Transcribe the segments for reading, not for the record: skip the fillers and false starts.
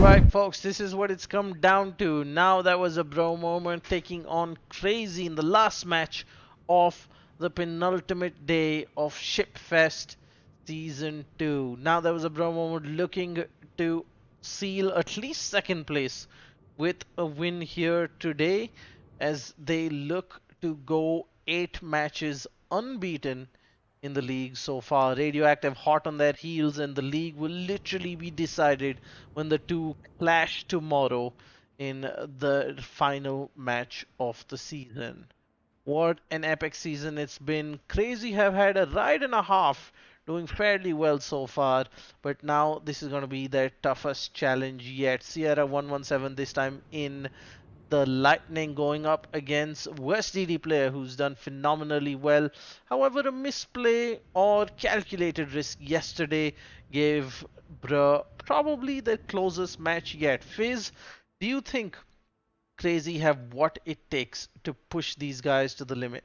Right, folks, this is what it's come down to. Now that was a bro moment taking on Crazy in the last match of the penultimate day of Shipfest Season 2. Now that was a bro moment looking to seal at least second place with a win here today as they look to go 8 matches unbeaten in the league so far. Radioactive hot on their heels, and the league will literally be decided when the two clash tomorrow in the final match of the season. What an epic season it's been. Crazy have had a ride and a half, doing fairly well so far, but now this is going to be their toughest challenge yet. Sierra 117 this time in the Lightning going up against West DD player who's done phenomenally well. However, a misplay or calculated risk yesterday gave Bruh probably their closest match yet. Fizz, do you think Crazy have what it takes to push these guys to the limit?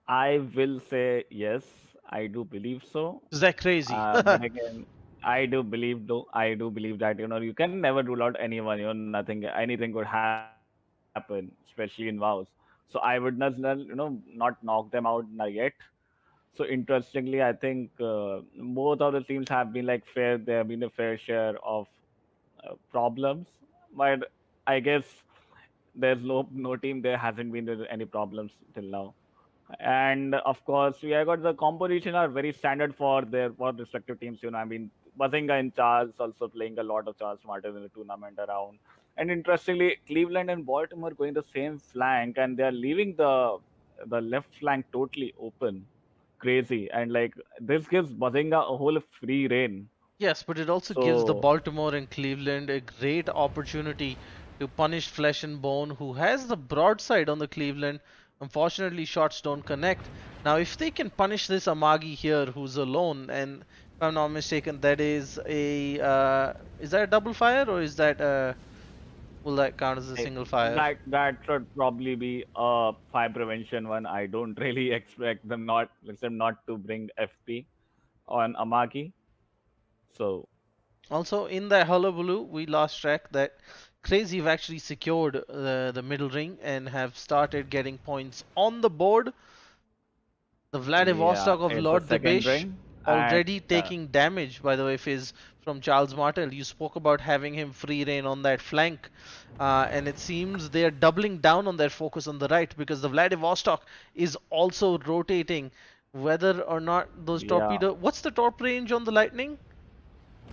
I will say yes. I do believe so. Is that crazy? But again, I do believe that you can never rule out anyone. Nothing, anything could happen, especially in vows. So I would not knock them out yet. So interestingly, I think both of the teams have been like fair. There have been a fair share of problems, but I guess there's no team there hasn't been any problems till now. And of course, we have got the composition are very standard for respective teams. I mean, Bazinga and Charles also playing a lot of Charles Martin in the tournament around. And interestingly, Cleveland and Baltimore going the same flank, and they are leaving the left flank totally open, crazy. And like this gives Bazinga a whole free reign. Yes, but it also gives the So Baltimore and Cleveland a great opportunity to punish Flesh and Bone, who has the broadside on the Cleveland. Unfortunately, shots don't connect. Now, if they can punish this Amagi here, who's alone, and if I'm not mistaken, that is a is that a double fire or is that will that count as a single fire? that should probably be a fire prevention one. I don't really expect them not to bring FP on Amagi. So Also, in that hullabaloo, we lost track that Crazy have actually secured the middle ring and have started getting points on the board. The yeah, Vladivostok of it's the Lord second Dibesh ring, and already taking damage, by the way, Fizz, from Charles Martel. You spoke about having him free reign on that flank, and it seems they are doubling down on their focus on the right because the Vladivostok is also rotating. Whether or not those yeah, torpedo, what's the torp range on the Lightning?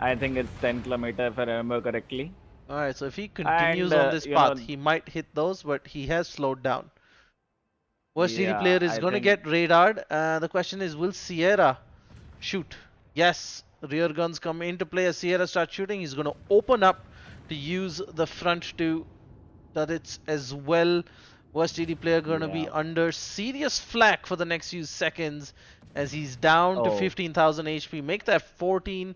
I think it's 10 kilometer if I remember correctly. Alright, so if he continues And on this path, he might hit those, but he has slowed down. Worst DD yeah, player is I going to think get radared. The question is, will Sierra shoot? Yes, rear guns come into play as Sierra starts shooting. He's going to open up to use the front two turrets as well. Worst DD player going to be yeah. under serious flak for the next few seconds as he's down to Oh, 15,000 HP. Make that 14.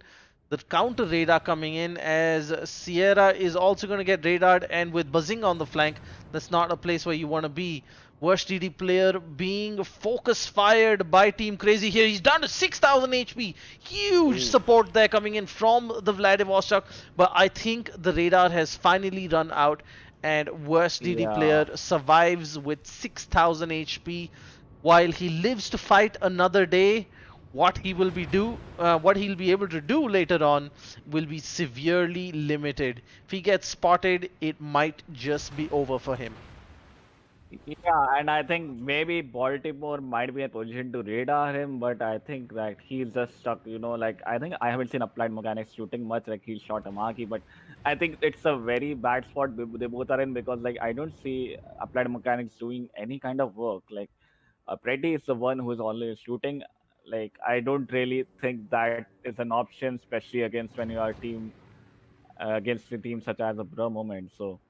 The counter radar coming in as Sierra is also going to get radared, and with Bazinga on the flank, that's not a place where you want to be. Worst DD player being focus fired by Team Crazy here. He's down to 6,000 HP. Huge oof, support there coming in from the Vladivostok, but I think the radar has finally run out, and Worst DD yeah. player survives with 6,000 HP while he lives to fight another day. What he'll be able to do later on will be severely limited. If he gets spotted, it might just be over for him. Yeah, and I think maybe Baltimore might be in a position to radar him, but I think that he's just stuck. Like I think I haven't seen Applied Mechanics shooting much. Like he shot Amaki, but I think it's a very bad spot they both are in because like I don't see Applied Mechanics doing any kind of work. Like Pretty is the one who is always shooting. Like I don't really think that is an option, especially against when you are team against a team such as a Bro Moment. So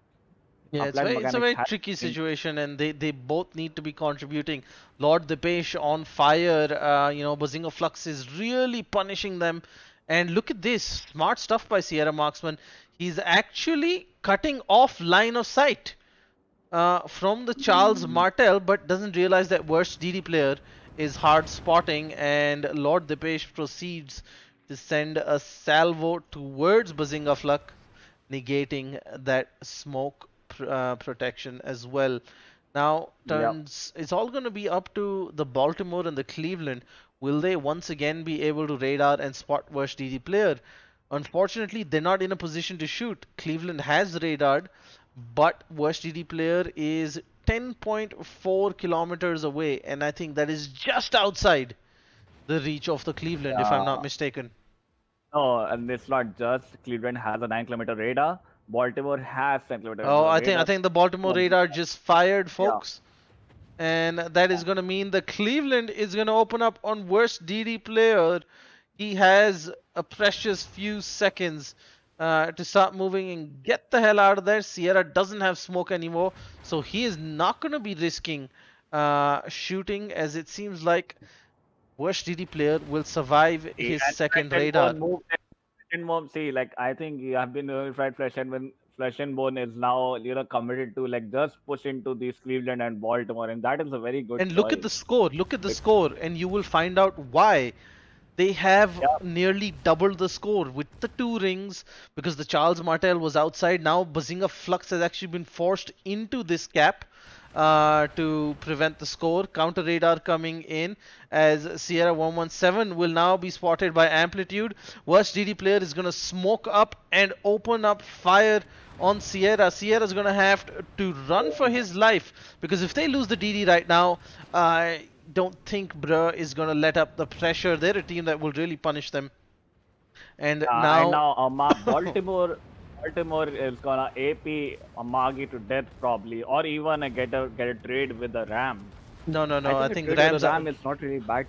Yeah, Applied it's a Mechanics very has tricky been. situation, and they both need to be contributing. Lord Dipesh on fire, Bazinga Flux is really punishing them. And look at this smart stuff by Sierra Marksman. He's actually cutting off line of sight from the Charles Martel, but doesn't realize that worst DD player is hard spotting, and Lord Dipesh proceeds to send a salvo towards Bazinga Flak, negating that smoke protection as well. Now, Yep. turns it's all going to be up to the Baltimore and the Cleveland. Will they once again be able to radar and spot worst DD player? Unfortunately, they're not in a position to shoot. Cleveland has radared, but worst DD player is 10.4 kilometers away, and I think that is just outside the reach of the Cleveland, if I'm not Yeah. mistaken. No, and it's not just Cleveland has a 9 kilometer radar. Baltimore has 10 kilometer Oh, I radar. think the Baltimore So, radar just fired, yeah. folks. And that is going to mean the Cleveland is going to open up on worst DD player. He has a precious few seconds to start moving and get the hell out of there. Sierra doesn't have smoke anymore, so he is not going to be risking shooting, as it seems like worst DD player will survive See, his and second Flesh and radar. Bone moved. Flesh and Bone, see, like I think you have been notified. Flesh and Bone is now committed to like just push into these Cleveland and Baltimore, and that is a very good And look at the choice. score. Look at the Bec- score, and you will find out why. They have Yeah, nearly doubled the score with the two rings because the Charles Martel was outside. Now Bazinga Flux has actually been forced into this gap to prevent the score. Counter radar coming in as Sierra 117 will now be spotted by Amplitude. Worst DD player is going to smoke up and open up fire on Sierra. Sierra is going to have to run for his life because if they lose the DD right now, I don't think Bruh is going to let up the pressure. They're a team that will really punish them. And yeah, and now, now Baltimore is gonna AP Amagi to death probably, or even get a trade with the Rams. no, no, I no. I think a think the trade with the Rams are. Ram is not really bad.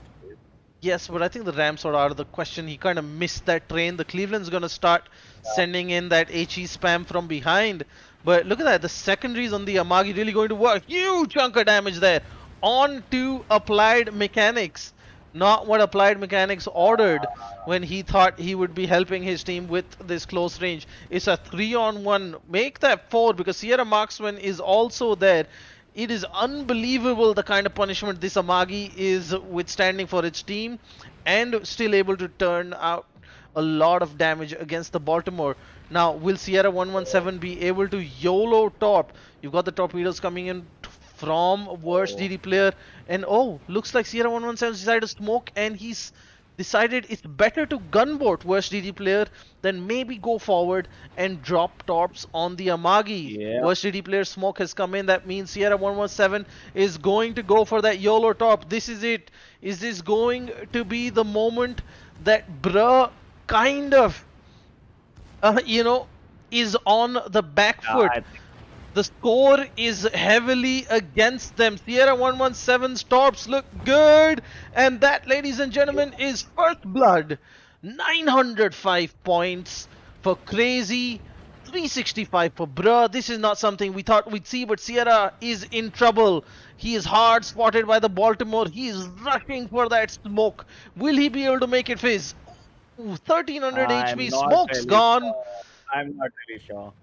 Yes, but I think the Rams are out of the question. He kind of missed that train. The Cleveland's going to start sending in that HE spam from behind. But look at that. The secondaries on the Amagi really going to work. Huge chunk of damage there. On to Applied Mechanics. Not what Applied Mechanics ordered when he thought he would be helping his team with this close range. It's a 3-on-1. Make that 4 because Sierra Marksman is also there. It is unbelievable the kind of punishment this Amagi is withstanding for its team and still able to turn out a lot of damage against the Baltimore. Now, will Sierra 117 be able to YOLO top? You've got the torpedoes coming in from worst Oh, DD player, and oh, looks like Sierra 117 decided to smoke, and he's decided it's better to gunboat worst DD player than maybe go forward and drop torps on the Amagi. yeah. Worst DD player smoke has come in. That means Sierra 117 is going to go for that YOLO top. This is it. Is this going to be the moment that Bruh kind of, you know, is on the back Yeah, foot? I think The score is heavily against them. Sierra 117's tops look good. And that, ladies and gentlemen, is first blood. 905 points for Crazy. 365 for Bruh. This is not something we thought we'd see, but Sierra is in trouble. He is hard spotted by the Baltimore. He is rushing for that smoke. Will he be able to make it, Fizz? Ooh, 1300 I'm HP. not Smoke's really gone. sure. I'm not really sure.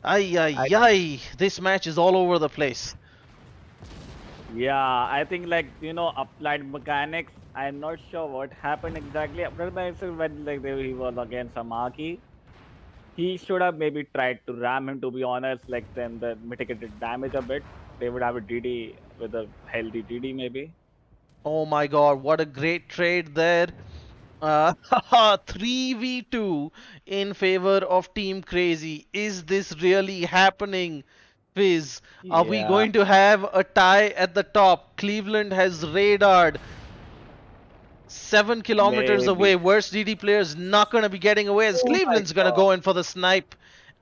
Ay, I ay, ay. This match is all over the place. Yeah, I think like applied mechanics. I'm not sure what happened exactly. Applied mechanics when like he was against Samaki. He should have maybe tried to ram him. To be honest, like then the mitigated damage a bit. They would have a DD with a healthy DD maybe. Oh my god, what a great trade there. 3v2 in favor of Team Crazy. Is this really happening, Fizz? Are we Yeah, going to have a tie at the top? Cleveland has radared 7 kilometers maybe. away. Worst DD players not going to be getting away as Oh my Cleveland's going to god. go in for the snipe.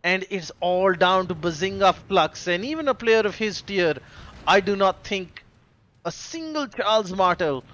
And it's all down to Bazinga Flux. And even a player of his tier, I do not think a single Charles Martel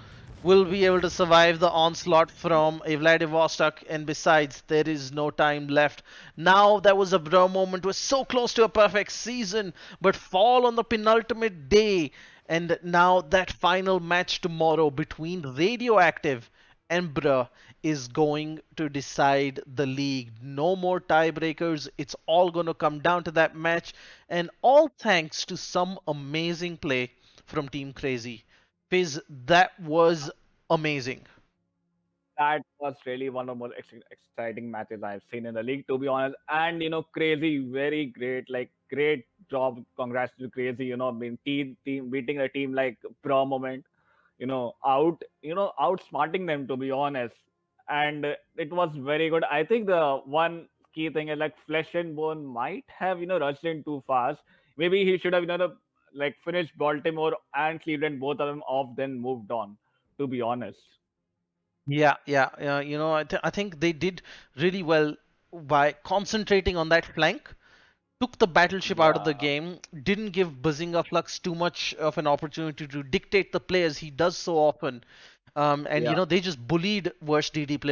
will be able to survive the onslaught from a Vladivostok, and besides, there is no time left. Now, that was a bro moment, was so close to a perfect season, but fall on the penultimate day, and now that final match tomorrow between Radioactive and Bruh is going to decide the league. No more tiebreakers. It's all going to come down to that match, and all thanks to some amazing play from Team Crazy. Fizz, that was amazing. that was really one of the most exciting matches I've seen in the league, to be honest. And Crazy, very great, like great job. Congrats to Crazy. Being team beating a team like Pro Moment. Outsmarting them, to be honest. And it was very good. I think the one key thing is like Flesh and Bone might have rushed in too fast. Maybe he should have like finished Baltimore and Cleveland, both of them off, then moved on. To be honest. Yeah, yeah, I think they did really well by concentrating on that flank, took the battleship out of the Yeah, game, didn't give Bazinga Flux too much of an opportunity to dictate the players he does so often. And yeah, they just bullied worst DD players.